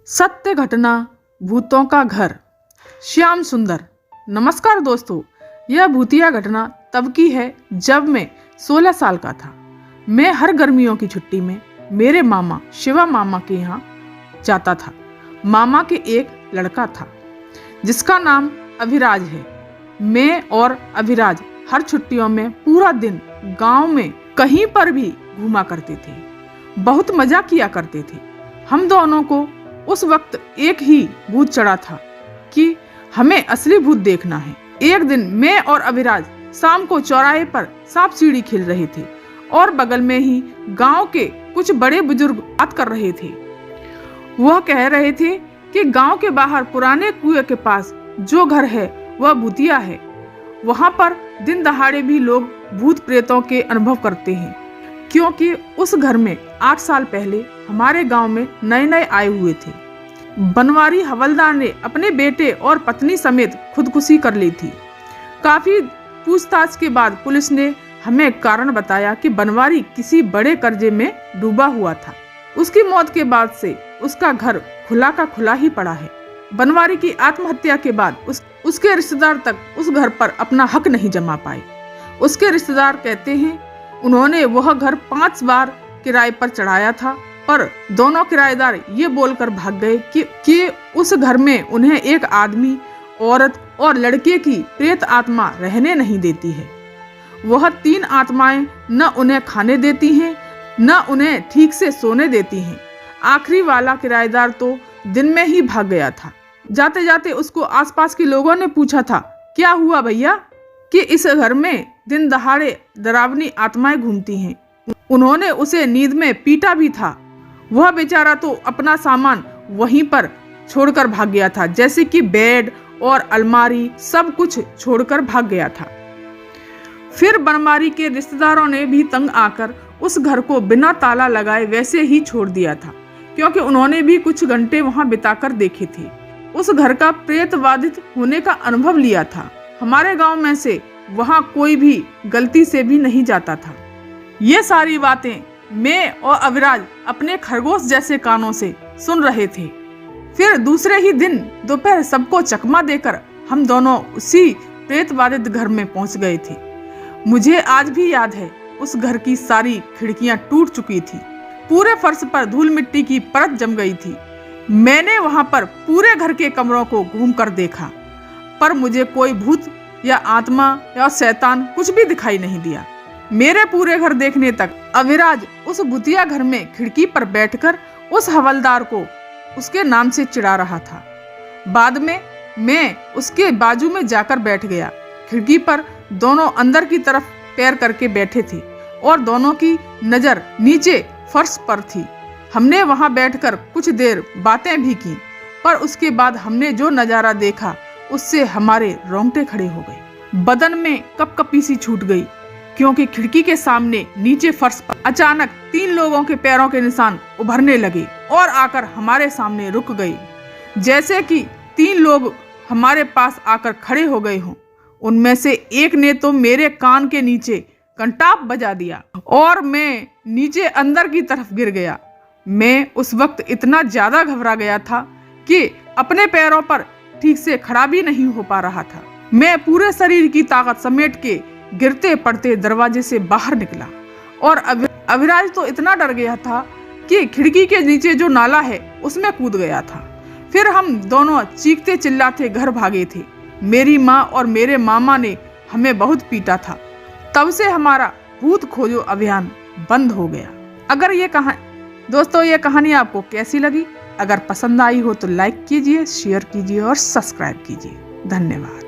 सत्य घटना भूतों का घर। श्याम सुंदर। नमस्कार दोस्तों, यह भूतिया घटना तब की है जब मैं 16 साल का था। मैं हर गर्मियों की छुट्टी में मेरे मामा शिवा मामा के यहाँ जाता था। मामा के एक लड़का था जिसका नाम अभिराज है। मैं और अभिराज हर छुट्टियों में पूरा दिन गांव में कहीं पर भी घूमा करते थे। बहुत मजा किया करते थे। हम दोनों को उस वक्त एक ही भूत चढ़ा था कि हमें असली भूत देखना है। एक दिन मैं और अभिराज शाम को चौराहे पर सांप सीढ़ी खेल रहे थे और बगल में ही गांव के कुछ बड़े बुजुर्ग बात कर रहे थे। वह कह रहे थे कि गांव के बाहर पुराने कुएं के पास जो घर है वह भूतिया है। वहां पर दिन दहाड़े भी लोग भूत प्रेतों के अनुभव करते हैं, क्योंकि उस घर में 8 साल पहले हमारे गांव में नए आए हुए थे। बनवारी हवलदार ने अपने बेटे और पत्नी समेत खुदकुशी कर ली थी। काफी पूछताछ के बाद पुलिस ने हमें कारण बताया कि बनवारी किसी बड़े कर्जे में डूबा हुआ था। उसकी मौत के बाद से उसका घर खुला का खुला ही पड़ा है। बनवारी की आत्महत्या के बाद उसके रिश्तेदार तक उस घर पर अपना हक नहीं जमा पाए। उसके रिश्तेदार कहते हैं उन्होंने वह घर 5 बार किराए पर चढ़ाया था, पर दोनों किराएदार ये बोलकर भाग गए कि उस घर में उन्हें एक आदमी, औरत और लड़के की प्रेत आत्मा रहने नहीं देती है। वह 3 आत्माएं न उन्हें खाने देती हैं, न उन्हें ठीक से सोने देती हैं। आखिरी वाला किराएदार तो दिन में ही भाग गया था। जाते जाते उसको आसपास के लोगों ने पूछा था, क्या हुआ भैया, कि इस घर में दिन दहाड़े डरावनी आत्माएं घूमती हैं। उन्होंने उसे नींद में पीटा भी था। वह बेचारा तो अपना सामान वहीं पर छोड़कर भाग गया था, जैसे कि बेड और अलमारी सब कुछ छोड़कर भाग गया था। फिर बनवारी के रिश्तेदारों ने भी तंग आकर उस घर को बिना ताला लगाए वैसे ही छोड़ दिया था, क्योंकि उन्होंने भी कुछ घंटे वहां बिताकर देखे थे। उस घर का प्रेत बाधित होने का अनुभव लिया था। हमारे गांव में से वहां कोई भी गलती से भी नहीं जाता था। ये सारी बातें मैं और अविराज अपने खरगोश जैसे कानों से सुन रहे थे। फिर दूसरे ही दिन दोपहर सबको चकमा देकर हम दोनों उसी प्रेत बाधित घर में पहुंच गए थे। मुझे आज भी याद है, उस घर की सारी खिड़कियां टूट चुकी थी। पूरे फर्श पर धूल मिट्टी की परत जम गई थी। मैंने वहां पर पूरे घर के कमरों को घूम कर देखा, पर मुझे कोई भूत या आत्मा या शैतान कुछ भी दिखाई नहीं दिया। मेरे पूरे घर देखने तक अविराज उस भूतिया घर में खिड़की पर बैठकर उस हवलदार को उसके नाम से चिढ़ा रहा था। बाद में मैं उसके बाजू में जाकर बैठ गया। खिड़की पर दोनों अंदर की तरफ पैर करके बैठे थे और दोनों की नजर नीचे फर्श पर थी। हमने वहां बैठकर कुछ देर बातें भी की, पर उसके बाद हमने जो नजारा देखा उससे हमारे रोंगटे खड़े हो गए। बदन में कपकपी सी छूट गई, क्योंकि खिड़की के सामने नीचे फर्श पर अचानक 3 लोगों के पैरों के निशान उभरने लगे और आकर हमारे सामने रुक गए, जैसे कि 3 लोग हमारे पास आकर खड़े हो गए हों। उनमें से एक ने तो मेरे कान के नीचे कंटाप बजा दिया और मैं नीचे अंदर की तरफ गिर गया। मैं उस वक्त इतना ज्यादा घबरा गया था कि अपने पैरों पर ठीक से खड़ा भी नहीं हो पा रहा था। मैं पूरे शरीर की ताकत समेट के गिरते पड़ते दरवाजे से बाहर निकला और अभिराज तो इतना डर गया था कि खिड़की के नीचे जो नाला है उसमें कूद गया था। फिर हम दोनों चीखते चिल्लाते घर भागे थे। मेरी माँ और मेरे मामा ने हमें बहुत पीटा था। तब से हमारा भूत खोजो अभियान बंद हो गया। अगर दोस्तों ये कहानी आपको कैसी लगी? अगर पसंद आई हो तो लाइक कीजिए, शेयर कीजिए और सब्सक्राइब कीजिए। धन्यवाद।